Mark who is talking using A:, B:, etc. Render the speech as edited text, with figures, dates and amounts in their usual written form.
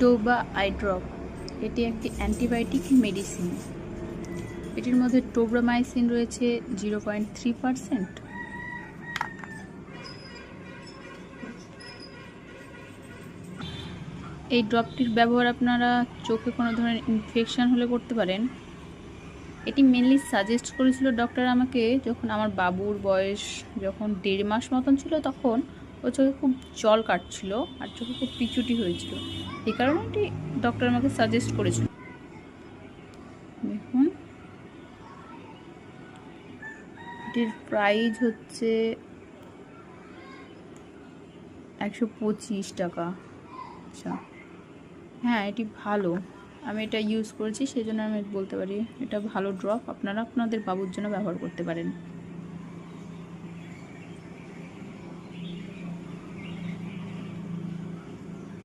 A: টোবা I drop, এটি একটি antibiotic medicine. এটির মধ্যে টোব্রামাইসিন রয়েছে 0.3%। এই ড্রপটির ব্যবহার আপনারা চোখে কোনো ধরনের ইনফেকশন হলে করতে পারেন। এটি মেনলি সাজেস্ট করেছিল ডক্টর আমাকে যখন আমার বাবুর বয়স যখন 1.5 মাস মতন ছিল, তখন ও চোখে খুব জল কাটছিল আর চোখে খুব পিচুটি হয়েছিল। এই কারণে এটি ডক্টর আমাকে সাজেস্ট করেছিল। দেখুন, এটির প্রাইস হচ্ছে 125 টাকা। আচ্ছা, হ্যাঁ এটি ভালো, আমি এটা ইউজ করেছি সেই জন্য আমি বলতে পারি এটা ভালো ড্রপ। আপনারা আপনাদের বাবুর জন্য ব্যবহার করতে পারেন।